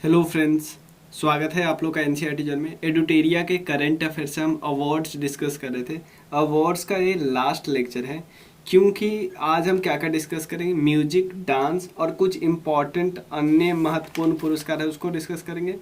Hello friends, स्वागत है आप लोग का एनसीईआरटी जर्नल में। एडुटेरिया के करंट अफेयर्स से हम अवार्ड्स डिस्कस कर रहे थे। अवार्ड्स का ये लास्ट लेक्चर है, क्योंकि आज हम क्या क्या डिस्कस करेंगे, म्यूजिक, डांस और कुछ इम्पॉर्टेंट अन्य महत्वपूर्ण पुरस्कार है उसको डिस्कस करेंगे।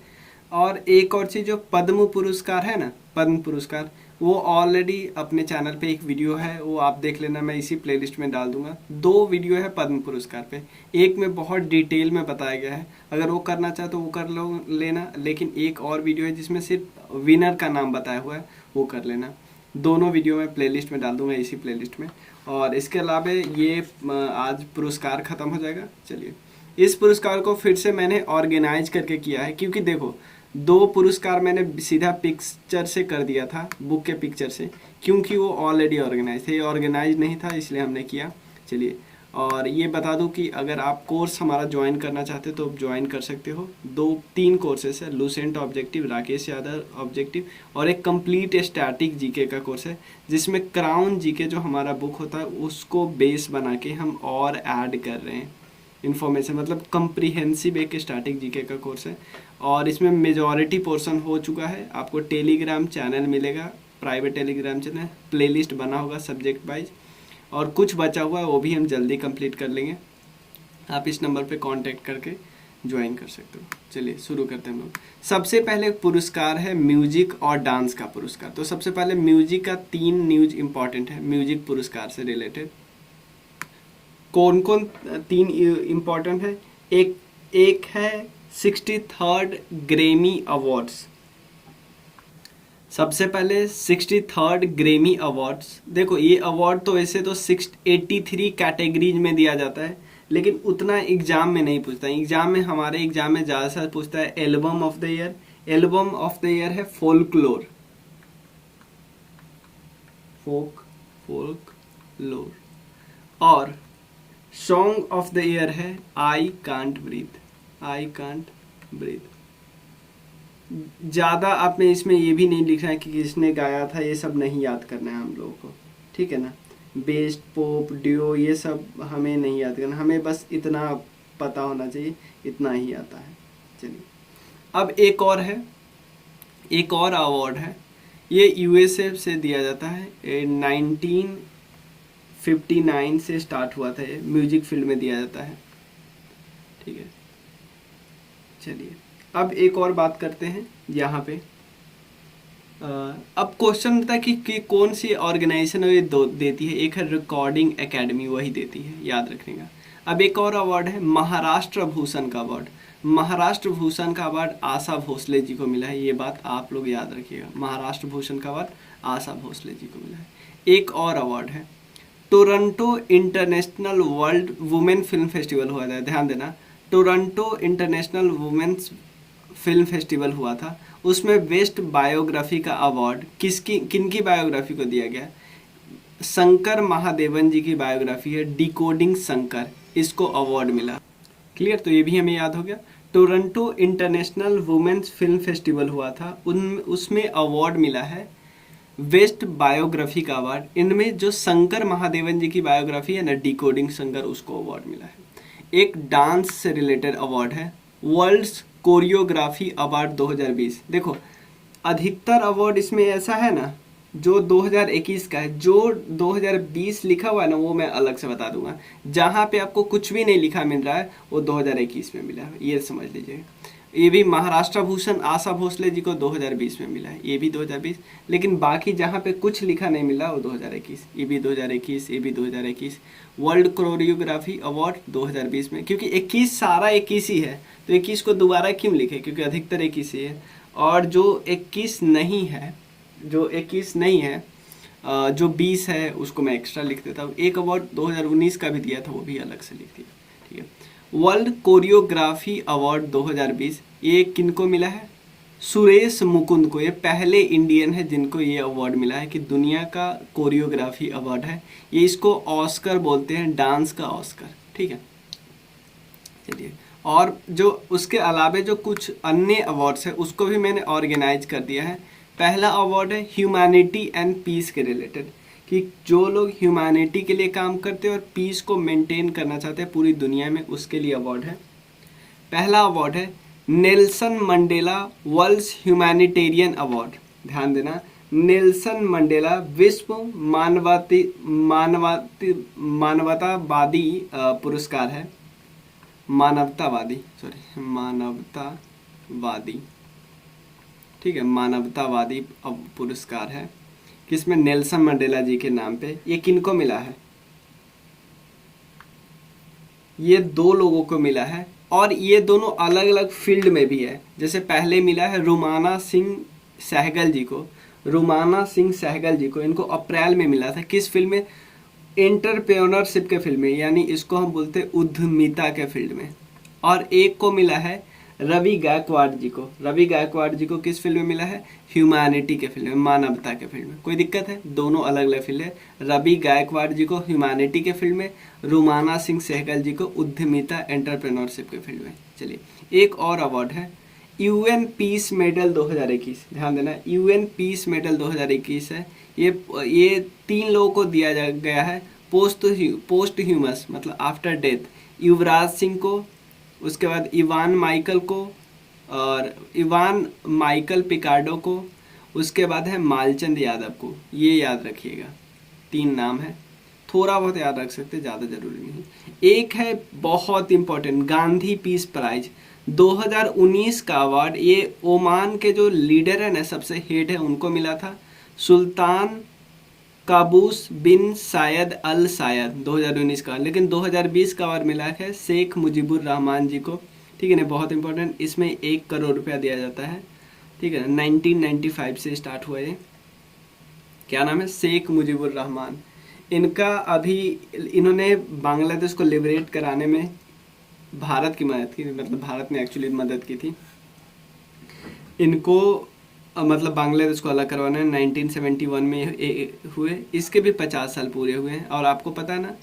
और एक और चीज़, जो पद्म पुरस्कार है ना, पद्म पुरस्कार, वो ऑलरेडी अपने चैनल पे एक वीडियो है, वो आप देख लेना, मैं इसी प्लेलिस्ट में डाल दूंगा। 2 वीडियो है पद्म पुरस्कार पे, एक में बहुत डिटेल में बताया गया है, अगर वो करना चाहे तो वो कर लो लेना, लेकिन एक और वीडियो है जिसमें सिर्फ विनर का नाम बताया हुआ है, वो कर लेना। दोनों वीडियो मैं प्लेलिस्ट में डाल दूंगा, इसी प्लेलिस्ट में। और इसके अलावा ये आज पुरस्कार ख़त्म हो जाएगा। चलिए, इस पुरस्कार को फिर से मैंने ऑर्गेनाइज करके किया है, क्योंकि देखो 2 पुरस्कार मैंने सीधा पिक्चर से कर दिया था, बुक के पिक्चर से, क्योंकि वो ऑलरेडी ऑर्गेनाइज थे, ये ऑर्गेनाइज नहीं था इसलिए हमने किया। चलिए, और ये बता दूं कि अगर आप कोर्स हमारा ज्वाइन करना चाहते हो तो ज्वाइन कर सकते हो। 2-3 कोर्सेस है, Lucent objective, Rakesh Yadav objective, और एक कंप्लीट स्टैटिक जीके का कोर्स है, जिसमें क्राउन जीके जो हमारा बुक होता है उसको बेस बना के हम और ऐड कर रहे हैं इन्फॉर्मेशन, मतलब कंप्रीहेंसिव एक स्टैटिक जीके का कोर्स है। और इसमें मेजॉरिटी पोर्शन हो चुका है। आपको टेलीग्राम चैनल मिलेगा, प्राइवेट टेलीग्राम चैनल, प्लेलिस्ट बना होगा सब्जेक्ट वाइज, और कुछ बचा हुआ है वो भी हम जल्दी कंप्लीट कर लेंगे। आप इस नंबर पे कांटेक्ट करके ज्वाइन कर सकते हो। चलिए शुरू करते हैं हम लोग। सबसे पहले पुरस्कार है म्यूजिक और डांस का पुरस्कार। तो सबसे पहले म्यूजिक का 3 न्यूज इंपॉर्टेंट है म्यूजिक पुरस्कार से रिलेटेड। कौन कौन 3 इम्पॉर्टेंट है? एक है 63rd ग्रेमी अवार्ड्स। सबसे पहले 63rd ग्रेमी अवार्ड्स। देखो, ये अवार्ड तो ऐसे तो 683 कैटेगरीज में दिया जाता है, लेकिन उतना एग्जाम में नहीं पूछता है। एग्जाम में, हमारे एग्जाम में ज़्यादा पूछता है album of the year. Album of the year है फोल्कलोर, फोल्कलोर। और सॉन्ग ऑफ द ईयर है I can't breathe, I can't breathe. ज़्यादा आपने इसमें ये भी नहीं लिखना है कि किसने गाया था, ये सब नहीं याद करना है हम लोगों को, ठीक है ना। बेस्ट, पॉप, ड्यूओ, ये सब हमें नहीं याद करना, हमें बस इतना पता होना चाहिए, इतना ही आता है। चलिए, अब एक और है, एक और अवार्ड है, ये यूएसए से दिया जाता है। 1959 से स्टार्ट हुआ था, ये म्यूजिक फील्ड में दिया जाता है, ठीक है। चलिए, अब एक और बात करते हैं यहाँ पे। अब क्वेश्चन था कि कौन सी ऑर्गेनाइजेशन ये देती है। एक है रिकॉर्डिंग एकेडमी, वही देती है, याद रखने का। अब एक और अवार्ड है महाराष्ट्र भूषण का अवार्ड। महाराष्ट्र भूषण का अवार्ड आशा भोसले जी को मिला है, ये बात आप लोग याद रखिएगा। महाराष्ट्र भूषण का अवार्ड आशा भोसले जी को मिला है। एक और अवार्ड है Toronto international world women film festival हुआ था, ध्यान देना, Toronto international women's film festival हुआ था, उसमें बेस्ट बायोग्राफी का अवार्ड किनकी बायोग्राफी को दिया गया? शंकर महादेवन जी की बायोग्राफी है, डिकोडिंग शंकर, इसको अवार्ड मिला। क्लियर? तो ये भी हमें याद हो गया। Toronto international women's film festival हुआ था, उसमें अवार्ड मिला है बेस्ट बायोग्राफी का अवार्ड। इनमें जो शंकर महादेवन जी की बायोग्राफी है ना, डिकोडिंग शंकर, उसको अवार्ड मिला है। एक डांस से रिलेटेड अवार्ड है वर्ल्ड्स कोरियोग्राफी अवार्ड 2020। देखो, अधिकतर अवार्ड इसमें ऐसा है ना जो 2021 का है, जो 2020 लिखा हुआ है ना वो मैं अलग से बता दूंगा। जहाँ पे आपको कुछ भी नहीं लिखा मिल रहा है वो 2021 में मिला है, ये समझ लीजिए। ये भी महाराष्ट्र भूषण आशा भोसले जी को 2020 में मिला है, ये भी 2020। लेकिन बाकी जहाँ पे कुछ लिखा नहीं मिला वो 2021, ये भी 2021, ये भी 2021। वर्ल्ड कोरियोग्राफी अवार्ड 2020 में, क्योंकि 21 सारा 21 ही है, तो 21 को दोबारा क्यों लिखे, क्योंकि अधिकतर 21 ही है। और जो 21 नहीं है, जो 21 नहीं है, जो 20 है उसको मैं एक्स्ट्रा लिख देता हूँ। एक अवार्ड 2019 का भी दिया था, वो भी अलग से लिख दिया, ठीक है। वर्ल्ड कोरियोग्राफी अवार्ड 2020, ये किनको मिला है? सुरेश मुकुंद को। ये पहले इंडियन है जिनको ये अवार्ड मिला है कि दुनिया का कोरियोग्राफी अवार्ड है। ये इसको ऑस्कर बोलते हैं, डांस का ऑस्कर, ठीक है। चलिए, और जो उसके अलावा जो कुछ अन्य अवार्ड्स है उसको भी मैंने ऑर्गेनाइज कर दिया है। पहला अवार्ड है ह्यूमैनिटी एंड पीस के रिलेटेड, कि जो लोग ह्यूमैनिटी के लिए काम करते हैं और पीस को मेंटेन करना चाहते हैं पूरी दुनिया में, उसके लिए अवार्ड है। पहला अवार्ड है Nelson Mandela world humanitarian award, ध्यान देना, नेल्सन मंडेला विश्व मानवतावादी पुरस्कार है, मानवतावादी, ठीक है, मानवतावादी पुरस्कार है, किसमें, नेल्सन मंडेला जी के नाम पे। ये किनको मिला है, ये 2 लोगों को मिला है, और ये दोनों अलग अलग फील्ड में भी है। जैसे पहले मिला है रुमाना सिंह सहगल जी को, इनको अप्रैल में मिला था, किस फील्ड में, एंटरप्रेन्योरशिप के फील्ड में, यानी इसको हम बोलते हैं उद्यमिता के फील्ड में। और एक को मिला है रवि गायकवाड़ जी को किस फील्ड में मिला है, ह्यूमैनिटी के फील्ड में, मानवता के फील्ड में। कोई दिक्कत है, दोनों अलग अलग फील्ड है। रवि गायकवाड़ जी को ह्यूमैनिटी के फील्ड में, रुमाना सिंह सहगल जी को उद्यमिता एंटरप्रेन्योरशिप के फील्ड में। चलिए, एक और अवार्ड है यूएन पीस मेडल 2021, ध्यान देना, यूएन पीस मेडल 2021 है। ये 3 लोगों को दिया गया है, पोस्ट ह्यूमस मतलब आफ्टर डेथ, युवराज सिंह को, उसके बाद इवान माइकल पिकार्डो को, उसके बाद है मालचंद यादव को। ये याद रखिएगा, 3 नाम है, थोड़ा बहुत याद रख सकते, ज़्यादा जरूरी नहीं। एक है बहुत इंपॉर्टेंट, गांधी पीस प्राइज 2019 का अवार्ड, ये ओमान के जो लीडर है ना, सबसे हेड है, उनको मिला था, सुल्तान काबूस बिन सायद अल सायद 2019 का। लेकिन 2020 का अवार्ड मिला है शेख मुजीबुर रहमान जी को, ठीक है ना, बहुत इंपॉर्टेंट। इसमें 1 करोड़ रुपया दिया जाता है, ठीक है ना, 1995 से स्टार्ट हुआ है। क्या नाम है, शेख मुजीबुर रहमान। इनका अभी इन्होंने बांग्लादेश को लिबरेट कराने में भारत की मदद की, मतलब भारत ने एक्चुअली मदद की थी इनको, मतलब बांग्लादेश को अलग करवाने 1971 में हुए। इसके भी 50 साल पूरे हुए हैं। और आपको पता है ना,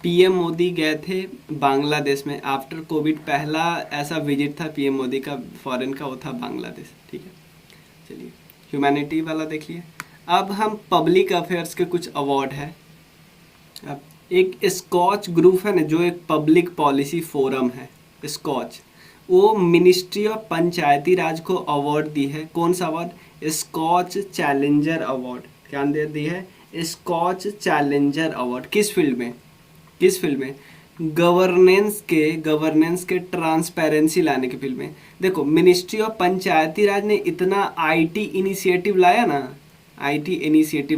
पीएम मोदी गए थे बांग्लादेश में आफ्टर कोविड, पहला ऐसा विजिट था पीएम मोदी का फॉरेन का, वो था बांग्लादेश, ठीक है। चलिए, ह्यूमैनिटी वाला देख लिए। अब हम पब्लिक अफेयर्स के कुछ अवार्ड है। अब एक स्कॉच ग्रुप है ना, जो एक पब्लिक पॉलिसी फोरम है स्कॉच, वो मिनिस्ट्री ऑफ पंचायती राज को अवार्ड दी है। कौन सा अवार्ड, स्कॉच चैलेंजर अवार्ड, क्या दी है, स्कॉच चैलेंजर अवार्ड। किस फील्ड में, गवर्नेंस के ट्रांसपेरेंसी लाने के फील्ड में। देखो, मिनिस्ट्री ऑफ पंचायती राज ने इतना आईटी इनिशिएटिव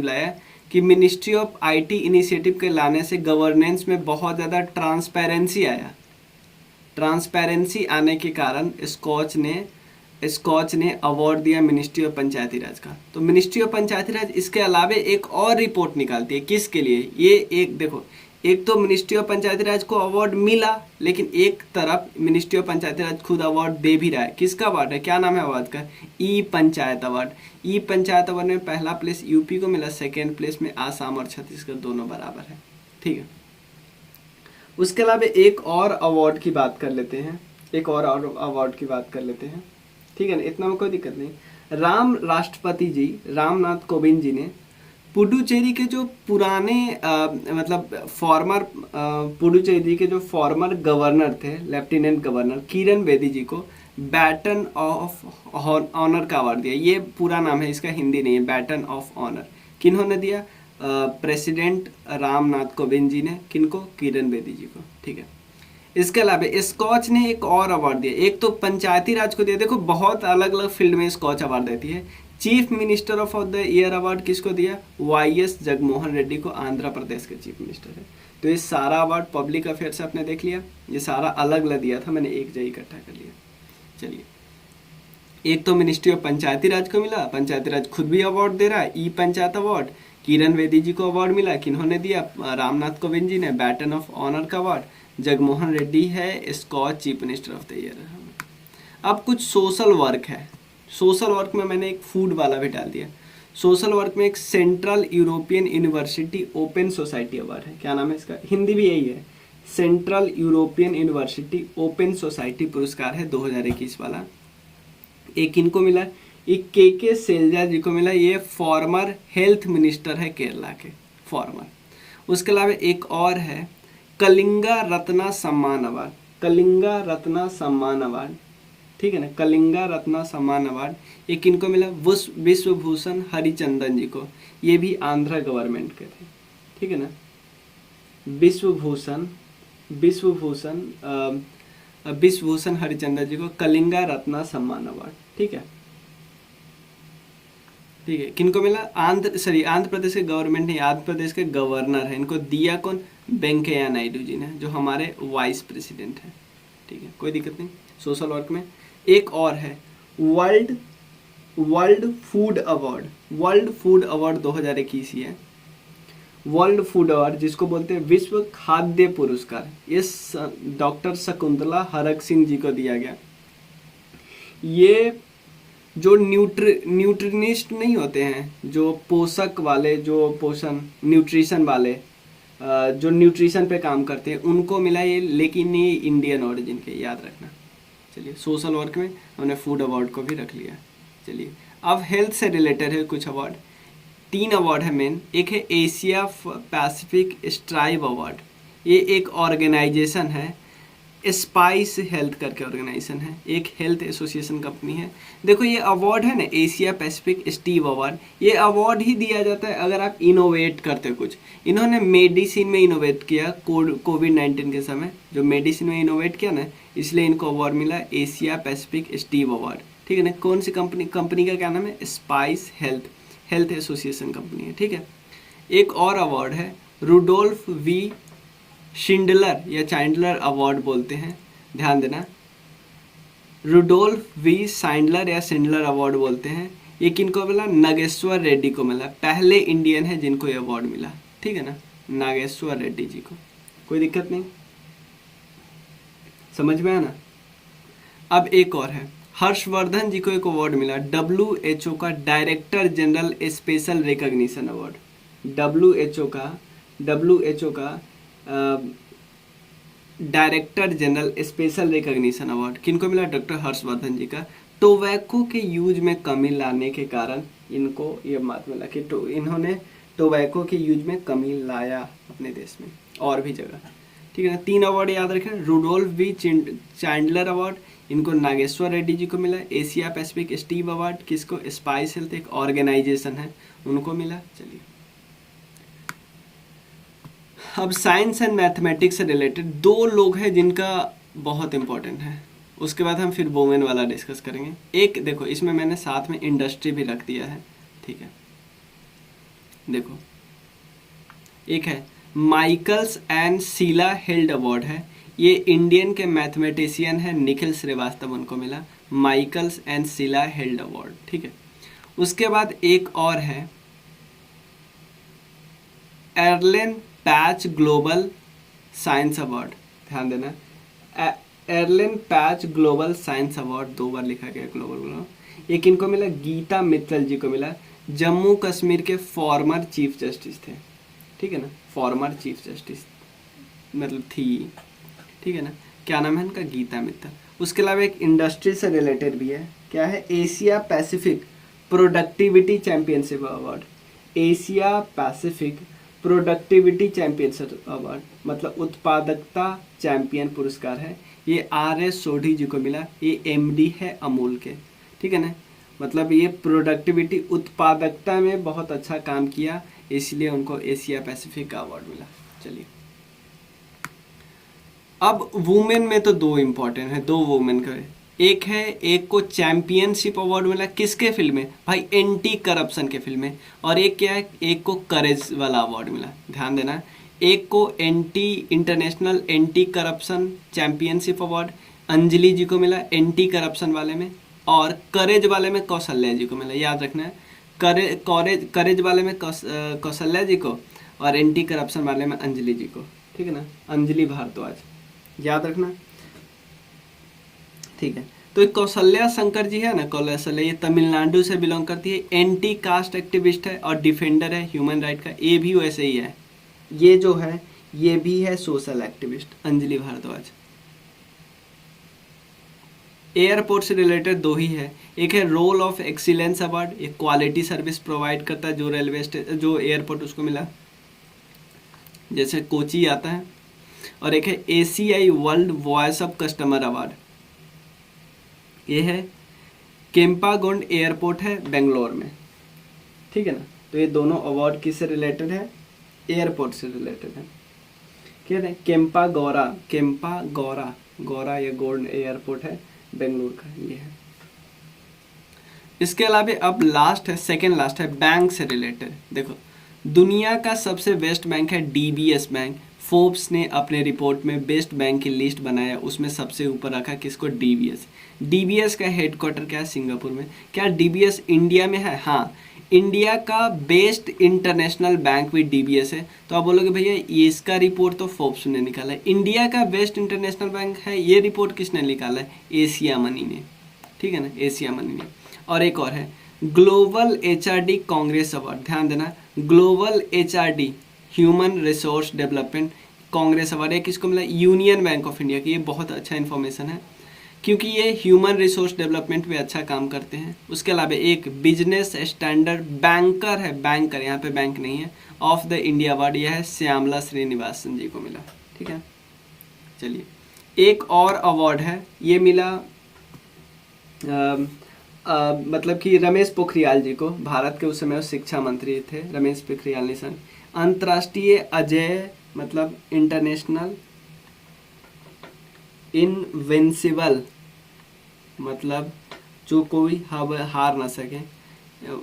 लाया कि मिनिस्ट्री ऑफ आईटी इनिशिएटिव के लाने से गवर्नेंस में बहुत ज़्यादा ट्रांसपेरेंसी आया। ट्रांसपेरेंसी आने के कारण स्कॉच ने अवार्ड दिया मिनिस्ट्री ऑफ पंचायती राज का। तो मिनिस्ट्री ऑफ पंचायती राज इसके अलावा एक और रिपोर्ट निकालती है, किसके लिए, ये एक देखो, एक तो मिनिस्ट्री ऑफ पंचायती राज को अवार्ड मिला, लेकिन एक तरफ मिनिस्ट्री ऑफ पंचायती राज खुद अवार्ड दे भी रहा है। किसका अवार्ड है, क्या नाम है अवार्ड का, ई पंचायत अवार्ड। ई पंचायत अवार्ड में पहला प्लेस यूपी को मिला, सेकेंड प्लेस में आसाम और छत्तीसगढ़ दोनों बराबर है, ठीक है। उसके अलावा एक और अवार्ड की बात कर लेते हैं, ठीक है ना, इतना में कोई दिक्कत नहीं। राष्ट्रपति जी रामनाथ कोविंद जी ने पुडुचेरी के जो पुराने पुडुचेरी के जो फॉर्मर गवर्नर थे, लेफ्टिनेंट गवर्नर किरण बेदी जी को बैटन ऑफ ऑनर का अवार्ड दिया। ये पूरा नाम है इसका, हिंदी नहीं है, बैटन ऑफ ऑनर। किन्होंने दिया, प्रेसिडेंट रामनाथ कोविंद जी ने, किनको, किरण बेदी जी को, ठीक है। इसके अलावा स्कॉच ने एक और अवार्ड दिया, एक तो पंचायती राज को दिया। देखो, बहुत अलग अलग फील्ड में स्कॉच अवार्ड देती है। Chief minister of the year award किसको दिया, वाईएस जगनमोहन रेड्डी को, आंध्र प्रदेश के चीफ मिनिस्टर है। तो ये सारा अवार्ड पब्लिक अफेयर से आपने देख लिया, ये सारा अलग अलग दिया था, मैंने एक जगह इकट्ठा कर लिया। चलिए, एक तो मिनिस्ट्री ऑफ पंचायती राज को मिला, पंचायती राज खुद भी अवार्ड दे रहा है, ई पंचायत अवार्ड। किरण बेदी जी को अवार्ड मिला, किन्होंने दिया, रामनाथ कोविंद जी ने, बैटन ऑफ ऑनर का अवार्ड। जगनमोहन रेड्डी है Skoch chief minister of the year. अब कुछ सोशल वर्क है। सोशल वर्क में मैंने एक फूड वाला भी डाल दिया। सोशल वर्क में एक central European university open society award है, क्या नाम है इसका, हिंदी भी यही है, central European university open society पुरस्कार है 2021 वाला। एक इनको मिला, एक के सेल्जा जी को मिला, ये फॉर्मर हेल्थ मिनिस्टर है केरला के, फॉर्मर। उसके अलावा एक और है कलिंगा रत्ना सम्मान अवार्ड, कलिंगा रत्ना सम्मान अवार्ड, ठीक है ना। कलिंगा रत्न सम्मान अवार्ड ये किनको मिला, विश्व भूषण हरिचंदन जी को, ये भी आंध्र गवर्नमेंट के थे, ठीक है ना। विश्व भूषण हरिचंदन जी को कलिंगा रत्न सम्मान अवार्ड, ठीक है। ठीक है, किनको मिला, आंध्र प्रदेश के गवर्नमेंट नहीं, आंध्र प्रदेश के गवर्नर है, इनको दिया कौन, वेंकैया नायडू जी ने, जो हमारे वाइस प्रेसिडेंट है, ठीक है, कोई दिक्कत नहीं। सोशल वर्क में एक और है वर्ल्ड फूड अवार्ड 2021 ही है। वर्ल्ड फूड अवार्ड जिसको बोलते हैं विश्व खाद्य पुरस्कार, ये डॉक्टर शकुंतला हरक सिंह जी को दिया गया। ये जो न्यूट्रिनिस्ट नहीं होते हैं, जो पोषक वाले, जो पोषण न्यूट्रिशन वाले, जो न्यूट्रिशन पे काम करते हैं, उनको मिला ये, लेकिन ये इंडियन ओरिजिन के, याद रखना। चलिए, सोशल वर्क में हमने फूड अवार्ड को भी रख लिया। चलिए, अब हेल्थ से रिलेटेड है कुछ अवार्ड, 3 अवार्ड है मेन। एक है एशिया पैसिफिक स्ट्राइब अवार्ड, ये एक ऑर्गेनाइजेशन है, स्पाइस हेल्थ करके ऑर्गेनाइजेशन है, एक हेल्थ एसोसिएशन कंपनी है। देखो ये अवार्ड है ना, एशिया पैसिफिक स्टीव अवार्ड, ये अवार्ड ही दिया जाता है अगर आप इनोवेट करते हो कुछ। इन्होंने मेडिसिन में इनोवेट किया, कोविड-19 के समय जो मेडिसिन में इनोवेट किया ना, इसलिए इनको अवार्ड मिला एशिया पैसिफिक स्टीव अवार्ड, ठीक है ना। कौन सी कंपनी का क्या नाम है, स्पाइस हेल्थ एसोसिएशन कंपनी है, ठीक है। एक और अवार्ड है रुडोल्फ वी शिंडलर या चाइंडलर अवार्ड बोलते हैं, ध्यान देना, रुडोल्फ वी साइंडलर या सिंडलर अवार्ड बोलते हैं। ये किनको मिला, नागेश्वर रेड्डी को मिला, पहले इंडियन है जिनको ये अवार्ड मिला, ठीक है ना, नागेश्वर रेड्डी जी को, कोई दिक्कत नहीं, समझ में आया ना। अब एक और है, हर्षवर्धन जी को एक अवार्ड मिला, WHO का director general special recognition award, WHO का director general special recognition award किनको मिला, डॉक्टर हर्षवर्धन जी का। टोबैको के यूज में कमी लाने के कारण इनको ये बात मिला कि इन्होंने टोबैको के यूज में कमी लाया अपने देश में और भी जगह, ठीक है ना। 3 अवार्ड याद रखें, रुडोल्फ वी चाइंडलर अवार्ड इनको नागेश्वर रेड्डी जी को मिला, एशिया पैसिफिक स्टीव अवार्ड किसको, स्पाइस हेल्थ एक ऑर्गेनाइजेशन है, उनको मिला। चलिए, अब साइंस एंड मैथमेटिक्स से रिलेटेड 2 लोग हैं जिनका बहुत इंपॉर्टेंट है, उसके बाद हम फिर वुमेन वाला डिस्कस करेंगे। एक देखो, इसमें मैंने साथ में इंडस्ट्री भी रख दिया है, ठीक है। देखो, एक है Michaels and Sheila Held award है, ये इंडियन के मैथमेटिशियन है निखिल श्रीवास्तव, उनको मिला Michaels and Sheila Held award, ठीक है। उसके बाद एक और है Erlen Patch global science award, ध्यान देना, Erlen Patch global science award 2 बार लिखा गया ग्लोबल, ये किनको मिला, गीता मित्तल जी को मिला, जम्मू कश्मीर के फॉर्मर चीफ जस्टिस थे, ठीक है ना, फॉर्मर चीफ जस्टिस मतलब थी, ठीक है ना, क्या नाम है इनका, गीता मित्तल। उसके अलावा एक इंडस्ट्री से रिलेटेड भी है, क्या है, Asia Pacific productivity championship award, Asia Pacific productivity championship award मतलब उत्पादकता चैंपियन पुरस्कार है, ये RS सोढ़ी जी को मिला, ये MD है अमूल के, ठीक है ना। मतलब ये प्रोडक्टिविटी उत्पादकता में बहुत अच्छा काम किया, इसलिए उनको एशिया पैसिफिक का अवार्ड मिला। चलिए, अब वुमेन में तो 2 इम्पोर्टेंट है, 2 वुमेन का, एक को चैंपियनशिप अवार्ड मिला किसके फिल्म में भाई, एंटी करप्शन के फिल्म में, और एक क्या है, एक को करेज वाला अवार्ड मिला, ध्यान देना, एक को international anti corruption championship award Anjali ji को मिला एंटी करप्शन वाले में, और करेज वाले में कौशल्या जी को मिला, याद रखना है, करेज वाले में कौशल्या जी को और एंटी करप्शन वाले में अंजलि जी को, ठीक है ना, अंजलि भारद्वाज, याद रखना, ठीक है। तो कौशल्या शंकर जी है ना, कौशल्या ये तमिलनाडु से बिलोंग करती है, एंटी कास्ट एक्टिविस्ट है और डिफेंडर है ह्यूमन राइट का, ये भी वैसे ही है, ये जो है ये भी है social activist Anjali Bhardwaj. Airport से रिलेटेड 2 ही है, एक है रोल ऑफ एक्सीलेंस अवार्ड, एक क्वालिटी सर्विस प्रोवाइड करता है जो जो एयरपोर्ट उसको मिला, जैसे कोची आता है, और एक है ACI world voice of customer award, ये है केम्पागोंड एयरपोर्ट है बेंगलोर में, ठीक है ना। तो ये दोनों अवार्ड किससे रिलेटेड है, एयरपोर्ट से रिलेटेड है। क्या है, केम्पागौरा गौरा या गोंड एयरपोर्ट है बेंगलोर का, ये है। इसके अलावा अब लास्ट है, सेकेंड लास्ट है बैंक से रिलेटेड। देखो दुनिया का सबसे बेस्ट बैंक है डीबीएस बैंक। फोर्ब्स ने अपने रिपोर्ट में बेस्ट बैंक की लिस्ट बनाया, उसमें सबसे ऊपर रखा किसको, डीबीएस। डीबीएस का हेडक्वार्टर क्या है, सिंगापुर में। क्या डीबीएस इंडिया में है, हाँ। इंडिया का बेस्ट इंटरनेशनल बैंक भी डीबीएस है। तो आप बोलोगे भैया ये इसका रिपोर्ट तो फोर्ब्स ने निकाला है, इंडिया का बेस्ट इंटरनेशनल बैंक है, ये रिपोर्ट किसने निकाला है, एशिया मनी ने, ठीक है ना, एशिया मनी ने। और एक और है ग्लोबल एचआरडी कांग्रेस अवार्ड, ध्यान देना, global HRD human resource development Congress award है, किसको मिला, यूनियन बैंक ऑफ इंडिया की। ये बहुत अच्छा इन्फॉर्मेशन है क्योंकि ये ह्यूमन रिसोर्स डेवलपमेंट में अच्छा काम करते हैं। उसके अलावा एक बिजनेस स्टैंडर्ड बैंकर है, बैंकर यहाँ पे बैंक नहीं है, ऑफ द इंडिया अवार्ड, यह है श्यामला श्रीनिवासन जी को मिला, ठीक है। चलिए एक और अवार्ड है, ये मिला मतलब कि रमेश पोखरियाल जी को, भारत के उस समय वो शिक्षा मंत्री थे, रमेश पोखरियाल निशंक। अंतर्राष्ट्रीय अजय मतलब इंटरनेशनल इनविंसिबल मतलब जो कोई हार ना सके,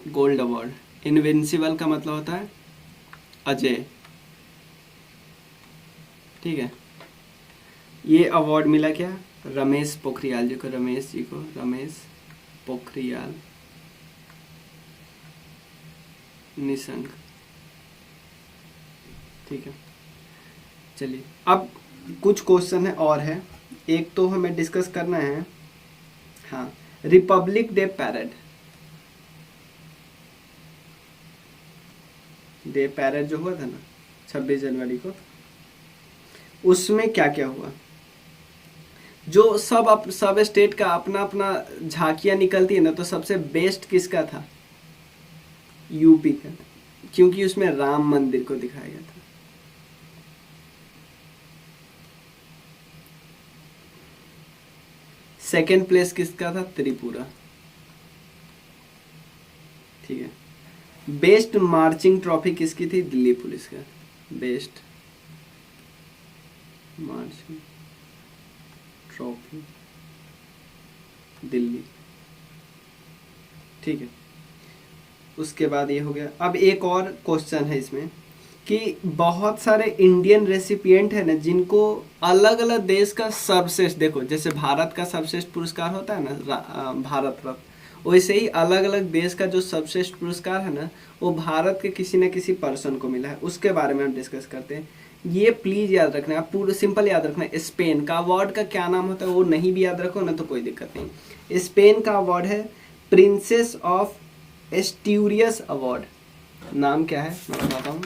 गोल्ड अवार्ड। इनविंसिबल का मतलब होता है अजय, ठीक है। ये अवार्ड मिला क्या, रमेश पोखरियाल जी को, रमेश जी को, रमेश पोखरियाल निशंक, ठीक है। चलिए अब कुछ क्वेश्चन है और है, एक तो हमें डिस्कस करना है, हाँ, Republic day parade. Day parade जो हुआ था ना 26 जनवरी को, उसमें क्या क्या हुआ, जो सब स्टेट का अपना अपना झांकियां निकलती है ना, तो सबसे बेस्ट किसका था, यूपी का, क्योंकि उसमें राम मंदिर को दिखाया गया था। सेकेंड प्लेस किसका था, त्रिपुरा, ठीक है। बेस्ट मार्चिंग ट्रॉफी किसकी थी, दिल्ली पुलिस का, बेस्ट मार्चिंग ट्रॉफी दिल्ली, ठीक है। उसके बाद ये हो गया। अब एक और क्वेश्चन है इसमें कि बहुत सारे इंडियन रेसिपिएंट है ना, जिनको अलग अलग देश का सर्वश्रेष्ठ, देखो जैसे भारत का सर्वश्रेष्ठ पुरस्कार होता है ना भारत रत्न, वैसे ही अलग अलग देश का जो सर्वश्रेष्ठ पुरस्कार है ना, वो भारत के किसी न किसी पर्सन को मिला है, उसके बारे में हम डिस्कस करते हैं। ये प्लीज याद रखना, आप पूरा सिंपल याद रखना, स्पेन का अवार्ड का क्या नाम होता है, वो नहीं भी याद रखो ना तो कोई दिक्कत नहीं। स्पेन का अवार्ड है प्रिंसेस ऑफ एस्ट्यूरियस अवार्ड, नाम क्या है मैं बताता हूँ,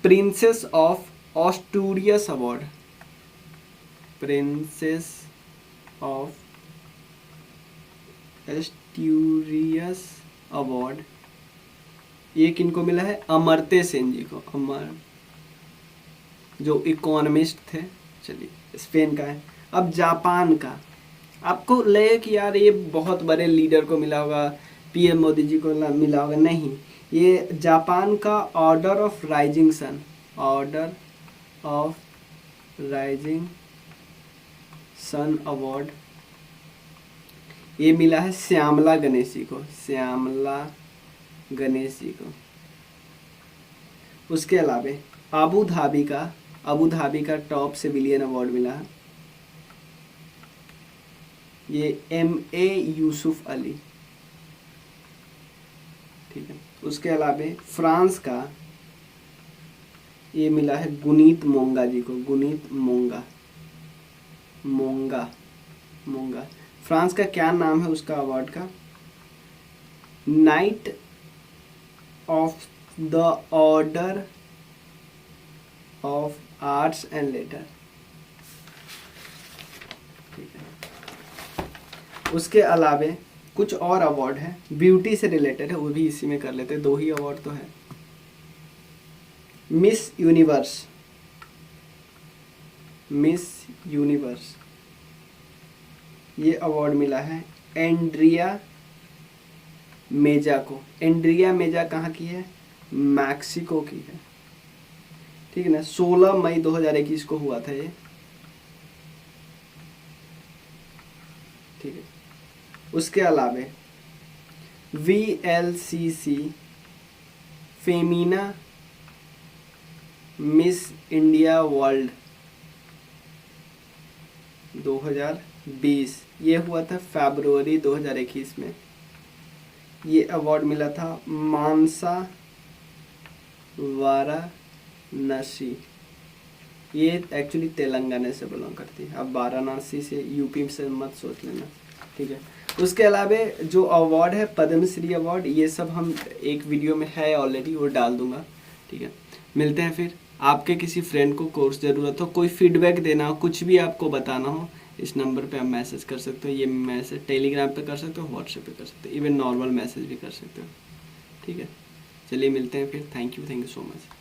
princess of Asturias award, princess of Asturias award, ये किनको मिला है, अमर्त्य सेन जी को, अमर जो इकोनॉमिस्ट थे। चलिए स्पेन का है। अब जापान का, आपको लगे कि यार ये बहुत बड़े लीडर को मिला होगा, पीएम मोदी जी को मिला होगा, नहीं, ये जापान का order of rising sun, order of rising sun award, ये मिला है श्यामला गणेश जी को, श्यामला गणेश जी को। उसके अलावा अबू धाबी का टॉप सिविलियन अवार्ड मिला है, ये MA यूसुफ अली, ठीक है। उसके अलावा फ्रांस का ये मिला है गुनीत मोंगा जी को, गुनीत मोंगा, मोंगा। फ्रांस का क्या नाम है उसका अवार्ड का, night of the order of arts and later, ठीक है। उसके अलावा कुछ और अवार्ड है, ब्यूटी से रिलेटेड है, वो भी इसी में कर लेते हैं, 2 ही अवार्ड तो है। मिस यूनिवर्स ये अवार्ड मिला है एंड्रिया मेजा को। एंड्रिया मेजा कहाँ की है? मैक्सिको की है, ठीक है ना। 16 मई 2021 को हुआ था ये, ठीक है। उसके अलावे VLCC Femina miss India world 2020 ये हुआ था फरवरी 2021 में। ये अवार्ड मिला था मानसा वाराणसी। ये एक्चुअली तेलंगाना से बिलोंग करती है, अब वाराणसी से यूपी से मत सोच लेना, ठीक है। उसके अलावा जो अवार्ड है पद्मश्री अवार्ड, ये सब हम एक वीडियो में है ऑलरेडी, वो डाल दूंगा, ठीक है। मिलते हैं फिर। आपके किसी फ्रेंड को कोर्स ज़रूरत हो, कोई फीडबैक देना हो, कुछ भी आपको बताना हो, इस नंबर पे आप मैसेज कर सकते हो। ये मैसेज टेलीग्राम पे कर सकते हो, व्हाट्सएप पे कर सकते हो, इवन नॉर्मल मैसेज भी कर सकते हो, ठीक है। चलिए मिलते हैं फिर। Thank you so much.